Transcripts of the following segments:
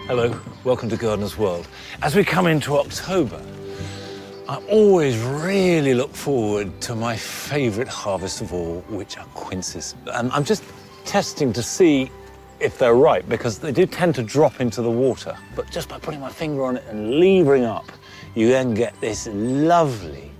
Hello, welcome to Gardener's World. As we come into October, I always really look forward to my favourite harvest of all, which are quinces. And I'm just testing to see if they're ripe, because they do tend to drop into the water. But just by putting my finger on it and levering up, you then get this lovely,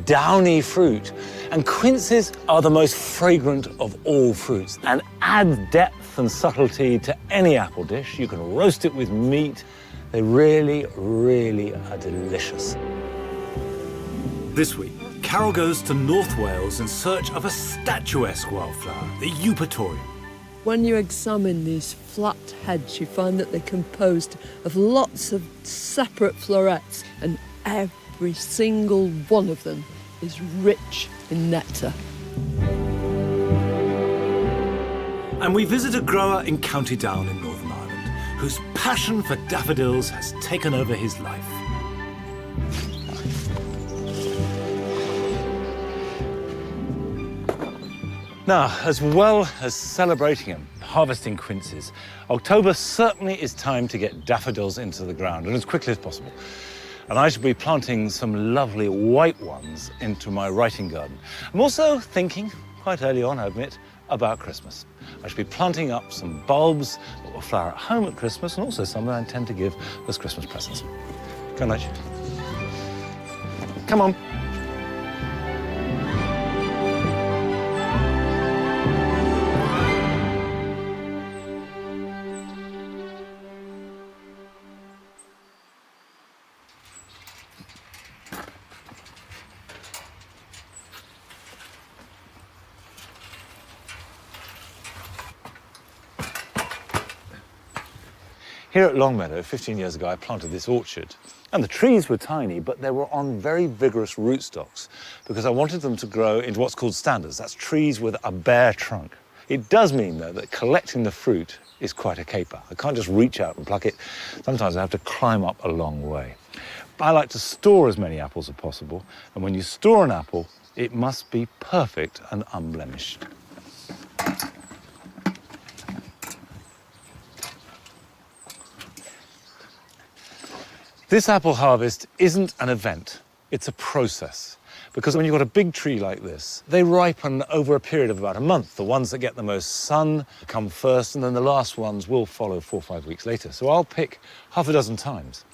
downy fruit. And quinces are the most fragrant of all fruits and add depth and subtlety to any apple dish. You can roast it with meat. They really, really are delicious. This week, Carol goes to North Wales in search of a statuesque wildflower, the Eupatorium. When you examine these flat heads, you find that they're composed of lots of separate florets, and every single one of them is rich in nectar. And we visit a grower in County Down in Northern Ireland, whose passion for daffodils has taken over his life. Now, as well as celebrating and harvesting quinces, October certainly is time to get daffodils into the ground, and as quickly as possible. And I shall be planting some lovely white ones into my writing garden. I'm also thinking, quite early on, I admit, about Christmas. I shall be planting up some bulbs that will flower at home at Christmas, and also some that I intend to give as Christmas presents. Come on, Nige. Come on. Here at Longmeadow, 15 years ago, I planted this orchard. And the trees were tiny, but they were on very vigorous rootstocks because I wanted them to grow into what's called standards. That's trees with a bare trunk. It does mean, though, that collecting the fruit is quite a caper. I can't just reach out and pluck it. Sometimes I have to climb up a long way. But I like to store as many apples as possible. And when you store an apple, it must be perfect and unblemished. This apple harvest isn't an event, it's a process. Because when you've got a big tree like this, they ripen over a period of about a month. The ones that get the most sun come first, and then the last ones will follow 4 or 5 weeks later. So I'll pick half a dozen times.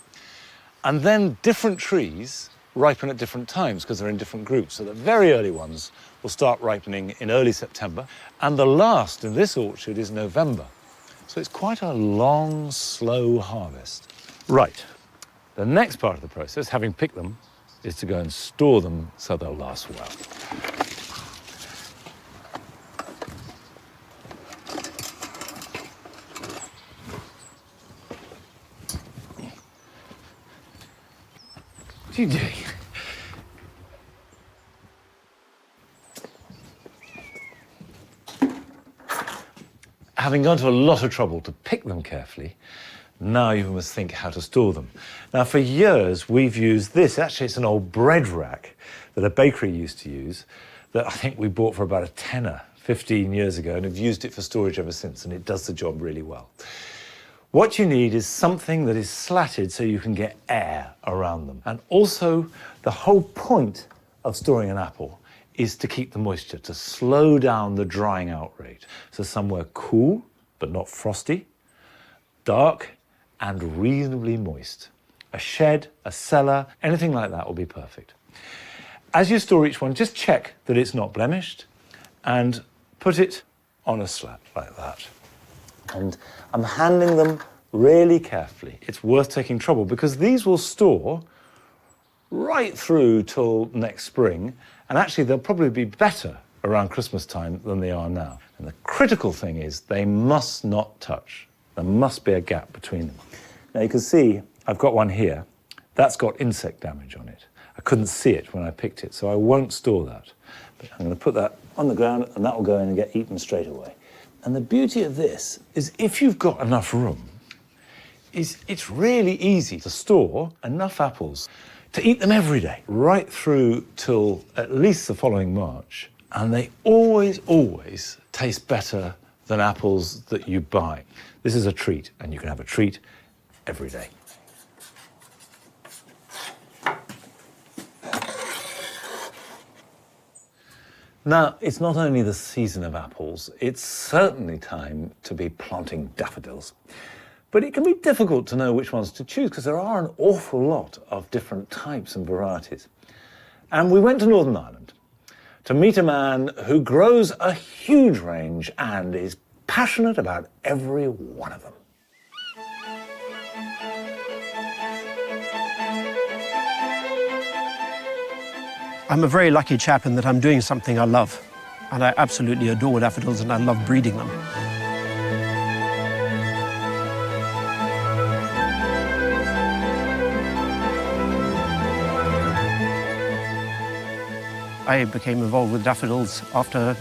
And then different trees ripen at different times because they're in different groups. So the very early ones will start ripening in early September, and the last in this orchard is November. So it's quite a long, slow harvest. Right. The next part of the process, having picked them, is to go and store them so they'll last well. What are you doing? Having gone to a lot of trouble to pick them carefully, now you must think how to store them. Now, for years, we've used this. Actually, it's an old bread rack that a bakery used to use that I think we bought for about a tenner 15 years ago, and have used it for storage ever since, and it does the job really well. What you need is something that is slatted so you can get air around them. And also, the whole point of storing an apple is to keep the moisture, to slow down the drying out rate. So somewhere cool, but not frosty, dark, and reasonably moist. A shed, a cellar, anything like that will be perfect. As you store each one, just check that it's not blemished and put it on a slat like that. And I'm handling them really carefully. It's worth taking trouble because these will store right through till next spring, and actually they'll probably be better around Christmas time than they are now. And the critical thing is they must not touch. There must be a gap between them. Now you can see I've got one here. That's got insect damage on it. I couldn't see it when I picked it, so I won't store that. But I'm going to put that on the ground, and that will go in and get eaten straight away. And the beauty of this is if you've got enough room, it's really easy to store enough apples to eat them every day, right through till at least the following March. And they always, always taste better than apples that you buy. This is a treat, and you can have a treat every day. Now, it's not only the season of apples, it's certainly time to be planting daffodils. But it can be difficult to know which ones to choose because there are an awful lot of different types and varieties. And we went to Northern Ireland to meet a man who grows a huge range and is passionate about every one of them. I'm a very lucky chap in that I'm doing something I love, and I absolutely adore daffodils and I love breeding them. I became involved with daffodils after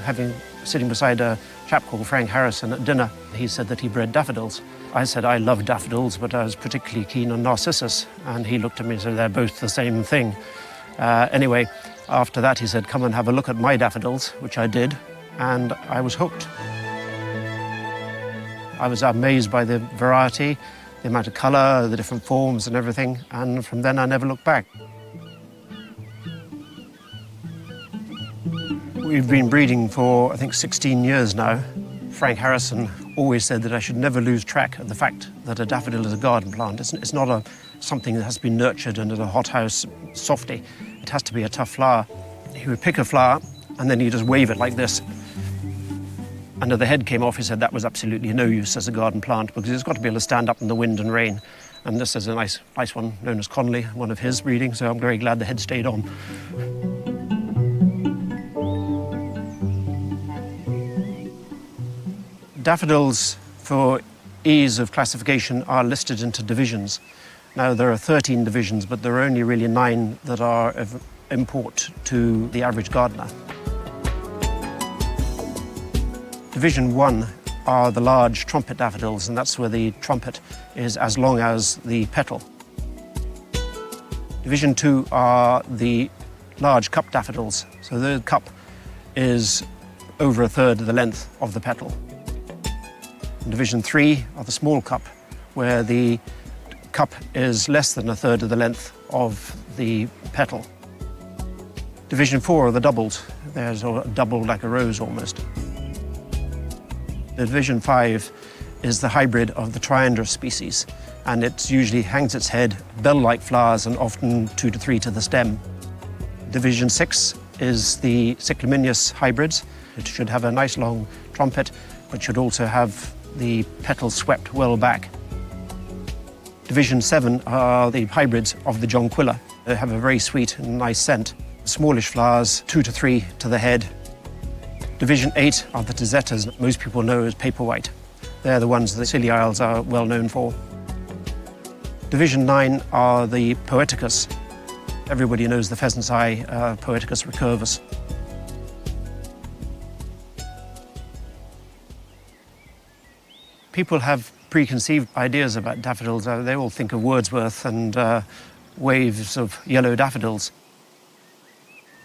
sitting beside a chap called Frank Harrison at dinner. He said that he bred daffodils. I said I love daffodils, but I was particularly keen on narcissus, and he looked at me and said they're both the same thing. Anyway, after that he said, come and have a look at my daffodils, which I did, and I was hooked. I was amazed by the variety, the amount of colour, the different forms and everything, and from then I never looked back. We've been breeding for, I think, 16 years now. Frank Harrison always said that I should never lose track of the fact that a daffodil is a garden plant. It's not something that has been nurtured in a hothouse softy. It has to be a tough flower. He would pick a flower and then he'd just wave it like this. And as the head came off, he said that was absolutely no use as a garden plant because it's got to be able to stand up in the wind and rain. And this is a nice one known as Connolly, one of his breeding, so I'm very glad the head stayed on. Daffodils, for ease of classification, are listed into divisions. Now, there are 13 divisions, but there are only really 9 that are of import to the average gardener. Division 1 are the large trumpet daffodils, and that's where the trumpet is as long as the petal. Division 2 are the large cup daffodils, so the cup is over a third of the length of the petal. Division 3 are the small cup, where the cup is less than a third of the length of the petal. Division 4 are the doubles. There's a double like a rose almost. The Division 5 is the hybrid of the triandrous species, and it usually hangs its head, bell-like flowers, and often 2 to 3 to the stem. Division 6 is the cyclaminous hybrids. It should have a nice long trumpet, but should also have the petals swept well back. Division 7 are the hybrids of the jonquilla. They have a very sweet and nice scent. Smallish flowers, 2 to 3 to the head. Division 8 are the tizzettas that most people know as paperwhite. They're the ones the Scilly Isles are well known for. Division 9 are the poeticus. Everybody knows the pheasant's eye, Poeticus recurvus. People have preconceived ideas about daffodils. They all think of Wordsworth and waves of yellow daffodils.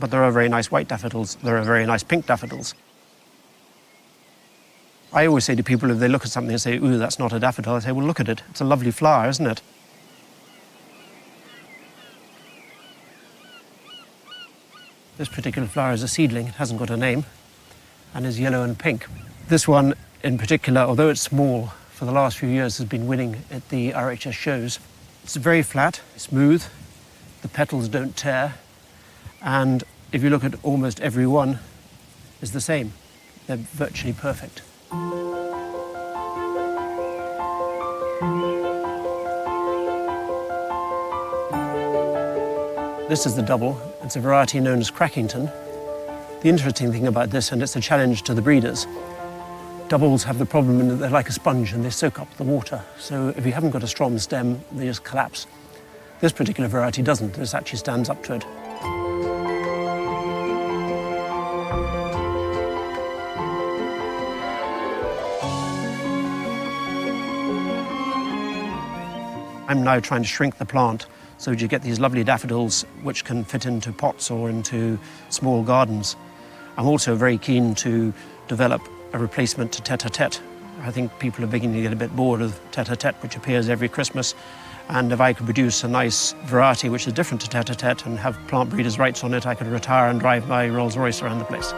But there are very nice white daffodils. There are very nice pink daffodils. I always say to people, if they look at something and say, ooh, that's not a daffodil, I say, well, look at it. It's a lovely flower, isn't it? This particular flower is a seedling. It hasn't got a name and is yellow and pink. This one in particular, although it's small, for the last few years has been winning at the RHS shows. It's very flat, smooth, the petals don't tear, and if you look at almost every one, is the same. They're virtually perfect. This is the double. It's a variety known as Crackington. The interesting thing about this, and it's a challenge to the breeders, doubles have the problem in that they're like a sponge and they soak up the water. So if you haven't got a strong stem, they just collapse. This particular variety doesn't. This actually stands up to it. I'm now trying to shrink the plant so you get these lovely daffodils which can fit into pots or into small gardens. I'm also very keen to develop a replacement to tete-a-tete, I think people are beginning to get a bit bored of tete-a-tete, which appears every Christmas. And if I could produce a nice variety which is different to tete-a-tete and have plant breeders' rights on it, I could retire and drive my Rolls Royce around the place.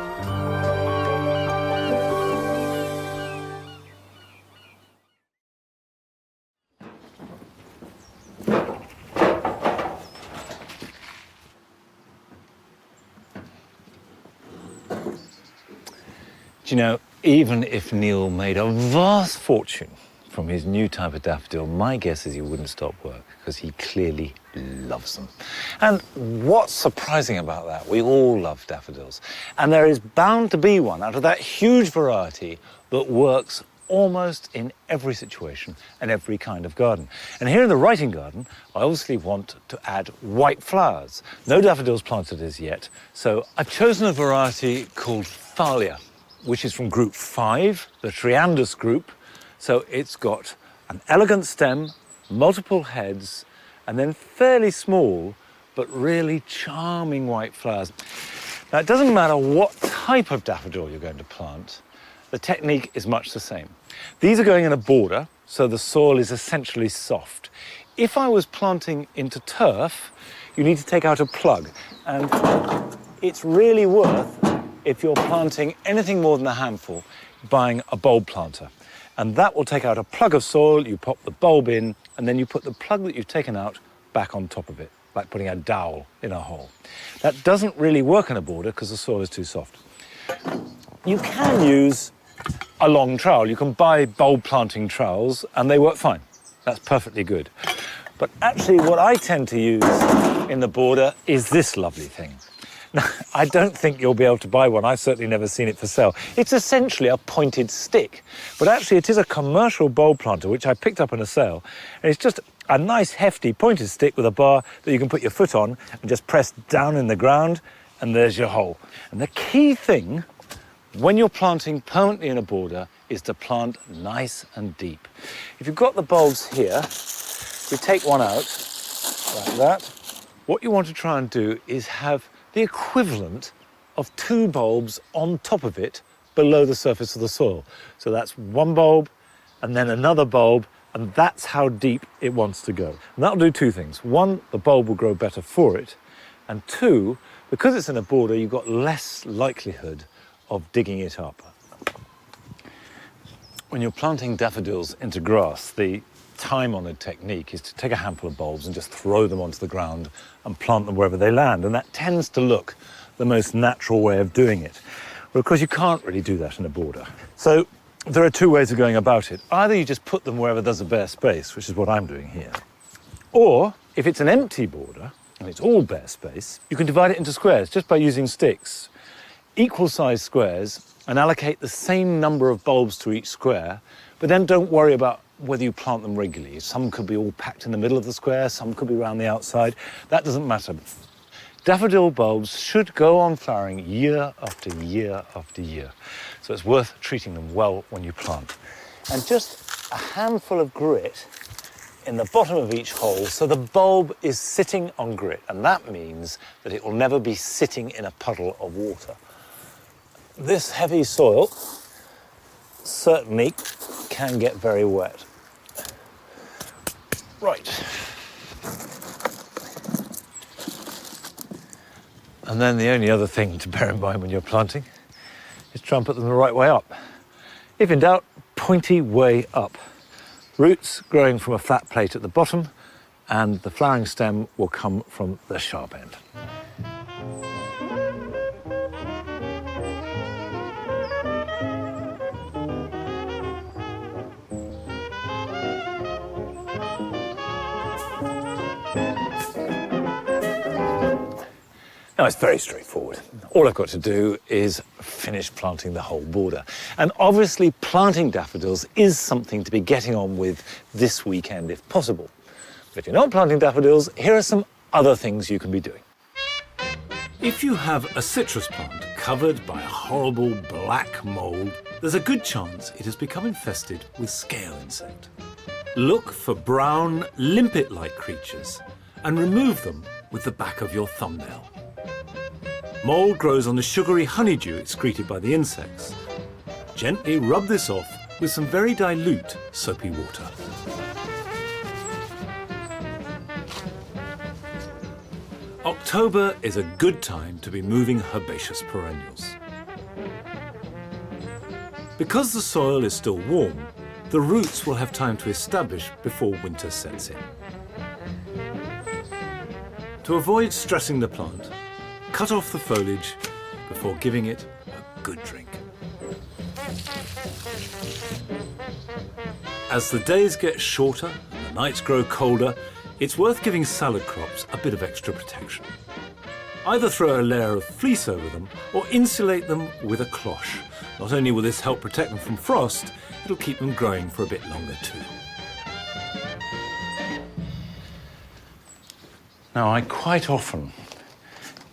Do you know, even if Neil made a vast fortune from his new type of daffodil, my guess is he wouldn't stop work, because he clearly loves them. And what's surprising about that? We all love daffodils. And there is bound to be one out of that huge variety that works almost in every situation and every kind of garden. And here in the writing garden, I obviously want to add white flowers. No daffodils planted as yet, so I've chosen a variety called Thalia, which is from group 5, the Triandus group. So it's got an elegant stem, multiple heads, and then fairly small, but really charming white flowers. Now, it doesn't matter what type of daffodil you're going to plant, the technique is much the same. These are going in a border, so the soil is essentially soft. If I was planting into turf, you need to take out a plug, and it's really worth, if you're planting anything more than a handful, buying a bulb planter. And that will take out a plug of soil, you pop the bulb in, and then you put the plug that you've taken out back on top of it, like putting a dowel in a hole. That doesn't really work in a border because the soil is too soft. You can use a long trowel. You can buy bulb planting trowels, and they work fine. That's perfectly good. But actually, what I tend to use in the border is this lovely thing. Now, I don't think you'll be able to buy one. I've certainly never seen it for sale. It's essentially a pointed stick, but actually it is a commercial bulb planter, which I picked up in a sale. And it's just a nice, hefty pointed stick with a bar that you can put your foot on and just press down in the ground, and there's your hole. And the key thing when you're planting permanently in a border is to plant nice and deep. If you've got the bulbs here, you take one out like that. What you want to try and do is have the equivalent of 2 bulbs on top of it below the surface of the soil. So that's one bulb and then another bulb, and that's how deep it wants to go. And that'll do 2 things. 1, the bulb will grow better for it, and 2, because it's in a border, you've got less likelihood of digging it up. When you're planting daffodils into grass, the time-honoured technique is to take a handful of bulbs and just throw them onto the ground and plant them wherever they land. And that tends to look the most natural way of doing it. But of course, you can't really do that in a border. So there are 2 ways of going about it. Either you just put them wherever there's a bare space, which is what I'm doing here. Or if it's an empty border and it's all bare space, you can divide it into squares just by using sticks. Equal-sized squares, and allocate the same number of bulbs to each square, but then don't worry about whether you plant them regularly. Some could be all packed in the middle of the square, some could be around the outside. That doesn't matter. Daffodil bulbs should go on flowering year after year after year. So it's worth treating them well when you plant. And just a handful of grit in the bottom of each hole, so the bulb is sitting on grit, and that means that it will never be sitting in a puddle of water. This heavy soil certainly can get very wet. Right. And then the only other thing to bear in mind when you're planting is try and put them the right way up. If in doubt, pointy way up. Roots growing from a flat plate at the bottom, and the flowering stem will come from the sharp end. Now, it's very straightforward. All I've got to do is finish planting the whole border. And obviously, planting daffodils is something to be getting on with this weekend, if possible. But if you're not planting daffodils, here are some other things you can be doing. If you have a citrus plant covered by a horrible black mould, there's a good chance it has become infested with scale insect. Look for brown, limpet-like creatures and remove them with the back of your thumbnail. Mould grows on the sugary honeydew excreted by the insects. Gently rub this off with some very dilute soapy water. October is a good time to be moving herbaceous perennials. Because the soil is still warm, the roots will have time to establish before winter sets in. To avoid stressing the plant, cut off the foliage before giving it a good drink. As the days get shorter and the nights grow colder, it's worth giving salad crops a bit of extra protection. Either throw a layer of fleece over them or insulate them with a cloche. Not only will this help protect them from frost, it'll keep them growing for a bit longer too. Now, I quite often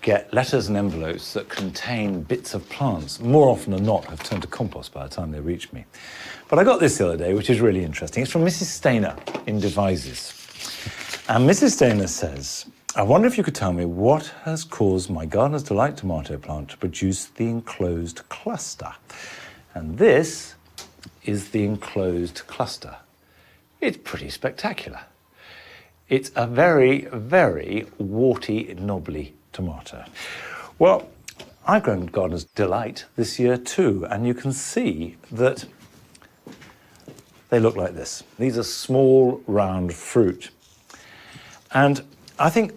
get letters and envelopes that contain bits of plants. More often than not, have turned to compost by the time they reach me. But I got this the other day, which is really interesting. It's from Mrs. Stainer in Devizes. And Mrs. Stainer says, I wonder if you could tell me what has caused my Gardener's Delight tomato plant to produce the enclosed cluster. And this is the enclosed cluster. It's pretty spectacular. It's a very, very warty, knobbly tomato. Well, I've grown Gardener's Delight this year too, and you can see that they look like this. These are small, round fruit. And I think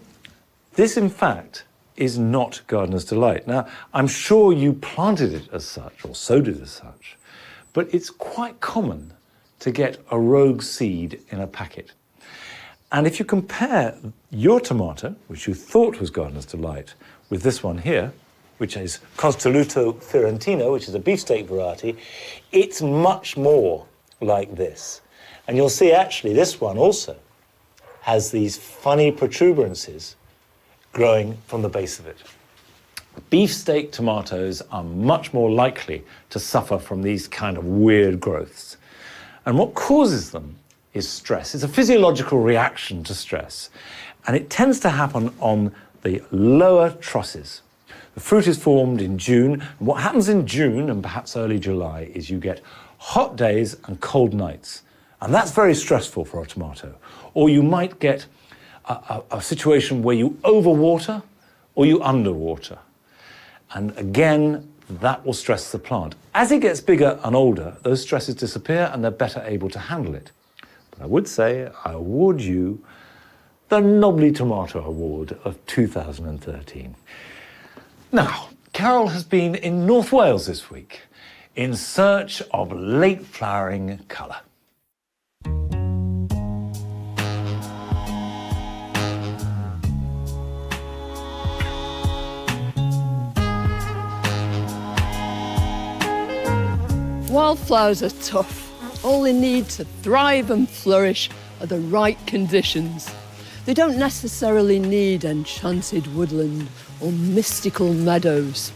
this, in fact, is not Gardener's Delight. Now, I'm sure you planted it as such, or sowed it as such, but it's quite common to get a rogue seed in a packet. And if you compare your tomato, which you thought was Gardener's Delight, with this one here, which is Costoluto Fiorentino, which is a beefsteak variety, it's much more like this. And you'll see actually this one also has these funny protuberances growing from the base of it. Beefsteak tomatoes are much more likely to suffer from these kind of weird growths. And what causes them is stress. It's a physiological reaction to stress. And it tends to happen on the lower trusses. The fruit is formed in June. And what happens in June and perhaps early July is you get hot days and cold nights. And that's very stressful for a tomato. Or you might get a situation where you overwater or you underwater. And again, that will stress the plant. As it gets bigger and older, those stresses disappear and they're better able to handle it. But I would say I award you the Knobbly Tomato Award of 2013. Now, Carol has been in North Wales this week in search of late flowering colour. Wildflowers are tough. All they need to thrive and flourish are the right conditions. They don't necessarily need enchanted woodland or mystical meadows.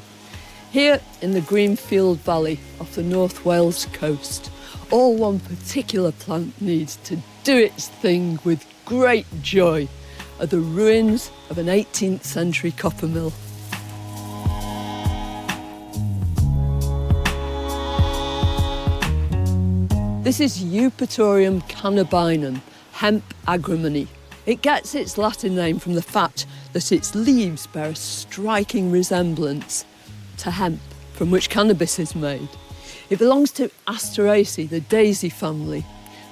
Here in the Greenfield Valley off the North Wales coast, all one particular plant needs to do its thing with great joy are the ruins of an 18th century copper mill. This is Eupatorium cannabinum, hemp agrimony. It gets its Latin name from the fact that its leaves bear a striking resemblance to hemp, from which cannabis is made. It belongs to Asteraceae, the daisy family.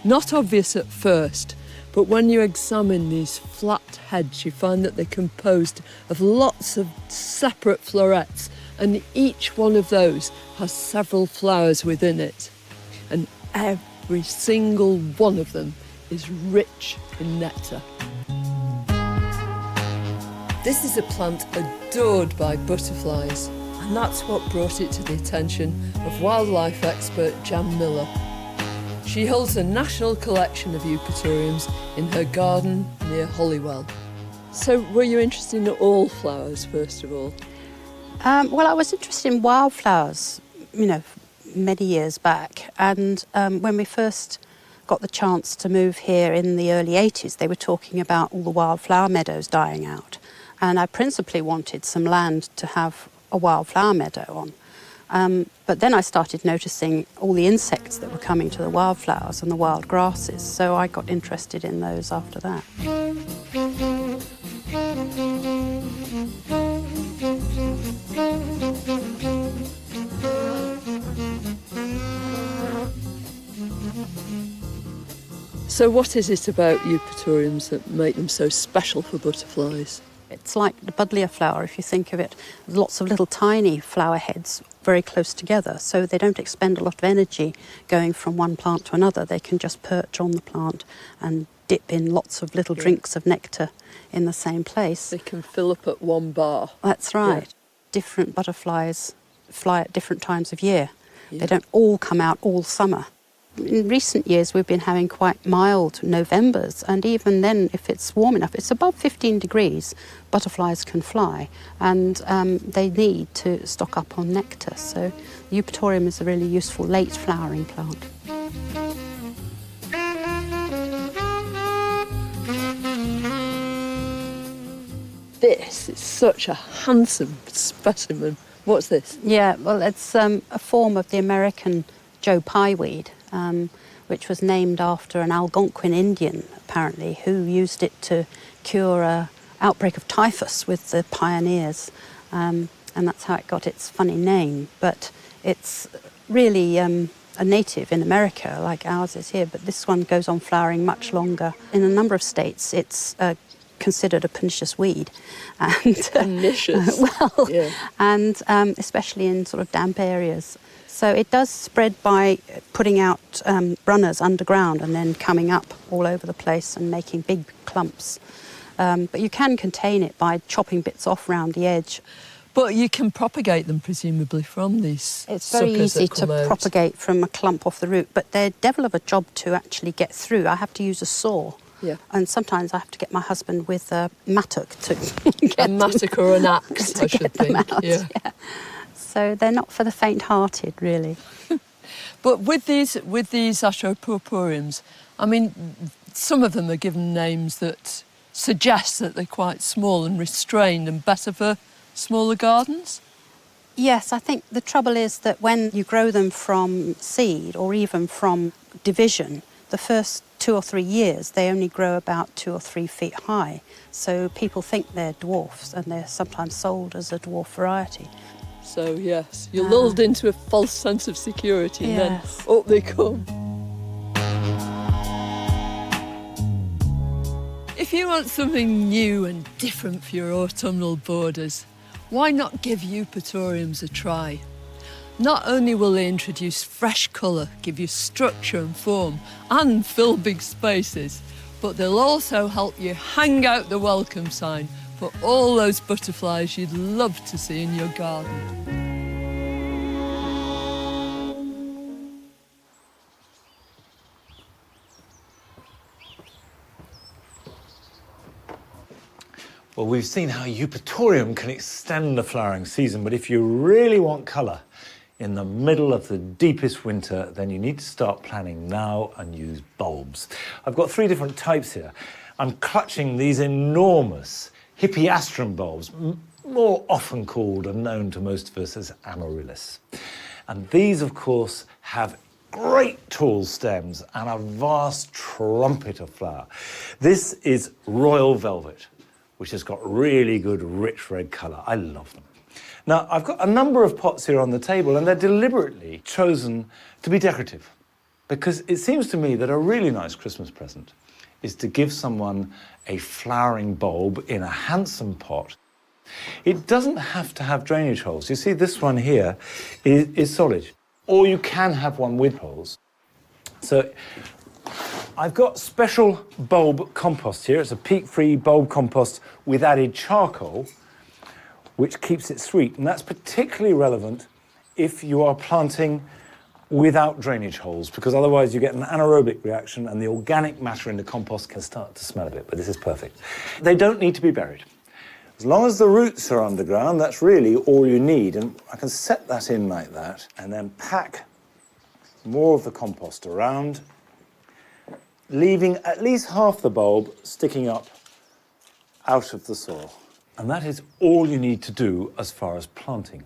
Not obvious at first, but when you examine these flat heads, you find that they're composed of lots of separate florets, and each one of those has several flowers within it. And every single one of them is rich in nectar. This is a plant adored by butterflies, and that's what brought it to the attention of wildlife expert Jan Miller. She holds a national collection of Eupatoriums in her garden near Holywell. So were you interested in all flowers, first of all? Well, I was interested in wildflowers, many years back. And when we first got the chance to move here in the early 80s, they were talking about all the wildflower meadows dying out. And I principally wanted some land to have a wildflower meadow on. But then I started noticing all the insects that were coming to the wildflowers and the wild grasses, so I got interested in those after that. So what is it about Eupatoriums that make them so special for butterflies? It's like the buddleia flower, if you think of it. There's lots of little tiny flower heads very close together, so they don't expend a lot of energy going from one plant to another. They can just perch on the plant and dip in lots of little drinks of nectar in the same place. They can fill up at one bar. That's right. Yeah. Different butterflies fly at different times of year. Yeah. They don't all come out all summer. In recent years, we've been having quite mild Novembers, and even then, if it's warm enough, it's above 15 degrees, butterflies can fly, and they need to stock up on nectar. So the Eupatorium is a really useful late flowering plant. This is such a handsome specimen. What's this? Yeah, well, it's a form of the American Joe Pye weed, which was named after an Algonquin Indian, apparently, who used it to cure an outbreak of typhus with the pioneers. And that's how it got its funny name. But it's really a native in America, like ours is here, but this one goes on flowering much longer. In a number of states, it's considered a pernicious weed. And, Pernicious? Well, yeah. And especially in sort of damp areas. So it does spread by putting out runners underground and then coming up all over the place and making big clumps. But you can contain it by chopping bits off round the edge. But you can propagate them, presumably, from these It's very suckers easy that come to out. propagate from a clump off the root, but they're devil of a job to actually get through. I have to use a saw. Yeah. And sometimes I have to get my husband with a mattock to get A mattock or an axe, to I should get them think. out, Yeah. yeah. So they're not for the faint-hearted, really. But with these Eupatoriums, I mean, some of them are given names that suggest that they're quite small and restrained and better for smaller gardens. Yes, I think the trouble is that when you grow them from seed or even from division, the first 2 or 3 years they only grow about 2 or 3 feet high. So people think they're dwarfs, and they're sometimes sold as a dwarf variety. So, yes, you're lulled into a false sense of security and then up they come. If you want something new and different for your autumnal borders, why not give Eupatoriums a try? Not only will they introduce fresh colour, give you structure and form, and fill big spaces, but they'll also help you hang out the welcome sign for all those butterflies you'd love to see in your garden. Well, we've seen how Eupatorium can extend the flowering season, but if you really want colour in the middle of the deepest winter, then you need to start planning now and use bulbs. I've got 3 different types here. I'm clutching these enormous hippeastrum bulbs, more often called and known to most of us as amaryllis. And these, of course, have great tall stems and a vast trumpet of flower. This is royal velvet, which has got really good rich red colour. I love them. Now, I've got a number of pots here on the table, and they're deliberately chosen to be decorative, because it seems to me that a really nice Christmas present is to give someone a flowering bulb in a handsome pot. It doesn't have to have drainage holes. You see, this one here is solid, or you can have one with holes. So I've got special bulb compost here. It's a peat-free bulb compost with added charcoal, which keeps it sweet. And that's particularly relevant if you are planting without drainage holes, because otherwise you get an anaerobic reaction and the organic matter in the compost can start to smell a bit, but this is perfect. They don't need to be buried. As long as the roots are underground, that's really all you need. And I can set that in like that and then pack more of the compost around, leaving at least half the bulb sticking up out of the soil. And that is all you need to do as far as planting.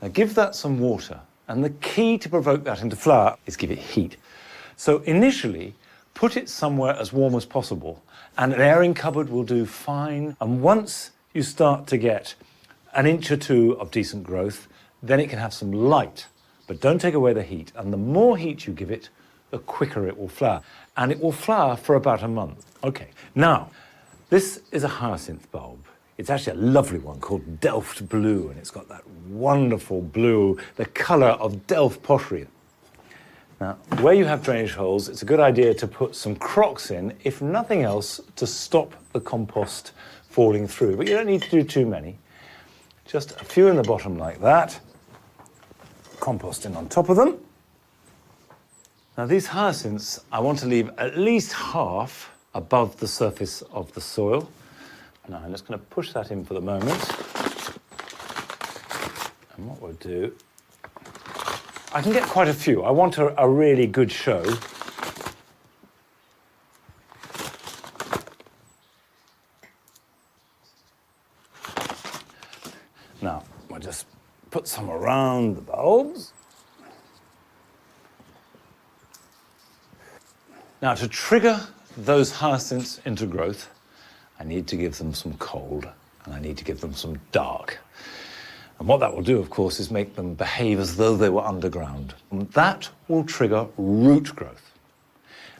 Now give that some water, and the key to provoke that into flower is give it heat. So initially, put it somewhere as warm as possible, and an airing cupboard will do fine. And once you start to get an inch or two of decent growth, then it can have some light, but don't take away the heat. And the more heat you give it, the quicker it will flower. And it will flower for about a month. Okay, now, this is a hyacinth bulb. It's actually a lovely one called Delft Blue, and it's got that wonderful blue, the colour of Delft pottery. Now, where you have drainage holes, it's a good idea to put some crocks in, if nothing else, to stop the compost falling through. But you don't need to do too many. Just a few in the bottom like that. Compost in on top of them. Now, these hyacinths, I want to leave at least half above the surface of the soil. Now, I'm just going to push that in for the moment. And what we'll do, I can get quite a few. I want a really good show. Now, we'll just put some around the bulbs. Now, to trigger those hyacinths into growth, I need to give them some cold, and I need to give them some dark. And what that will do, of course, is make them behave as though they were underground. And that will trigger root growth.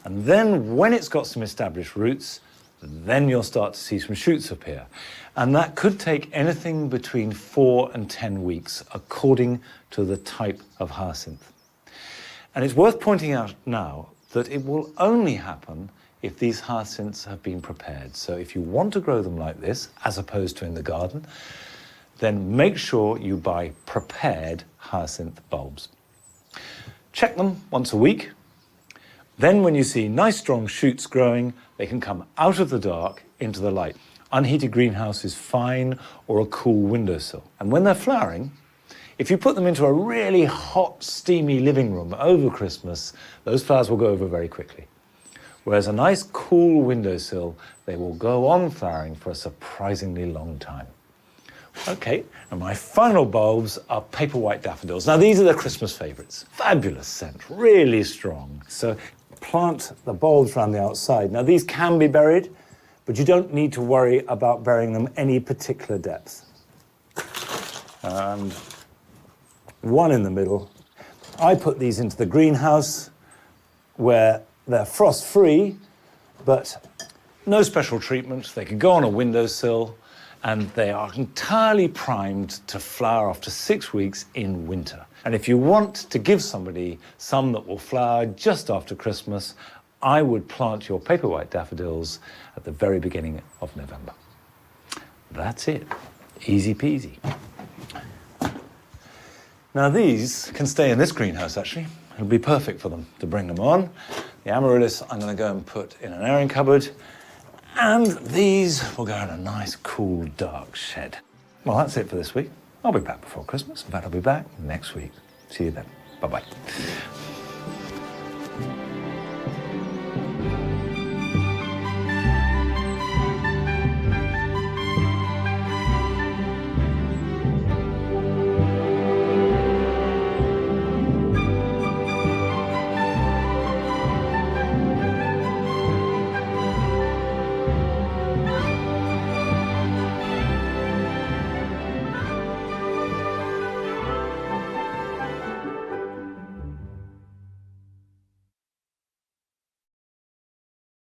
And then when it's got some established roots, then you'll start to see some shoots appear. And that could take anything between 4 and 10 weeks, according to the type of hyacinth. And it's worth pointing out now that it will only happen if these hyacinths have been prepared. So if you want to grow them like this, as opposed to in the garden, then make sure you buy prepared hyacinth bulbs. Check them once a week. Then when you see nice strong shoots growing, they can come out of the dark into the light. Unheated greenhouse is fine, or a cool windowsill. And when they're flowering, if you put them into a really hot, steamy living room over Christmas, those flowers will go over very quickly. Whereas a nice cool windowsill, they will go on flowering for a surprisingly long time. Okay, and my final bulbs are paper white daffodils. Now these are the Christmas favourites. Fabulous scent, really strong. So plant the bulbs around the outside. Now these can be buried, but you don't need to worry about burying them any particular depth. And one in the middle. I put these into the greenhouse where they're frost-free, but no special treatment. They can go on a windowsill, and they are entirely primed to flower after 6 weeks in winter. And if you want to give somebody some that will flower just after Christmas, I would plant your paper white daffodils at the very beginning of November. That's it. Easy peasy. Now these can stay in this greenhouse, actually. It'll be perfect for them to bring them on. The amaryllis I'm going to go and put in an airing cupboard. And these will go in a nice, cool, dark shed. Well, that's it for this week. I'll be back before Christmas. In fact, I'll be back next week. See you then. Bye-bye.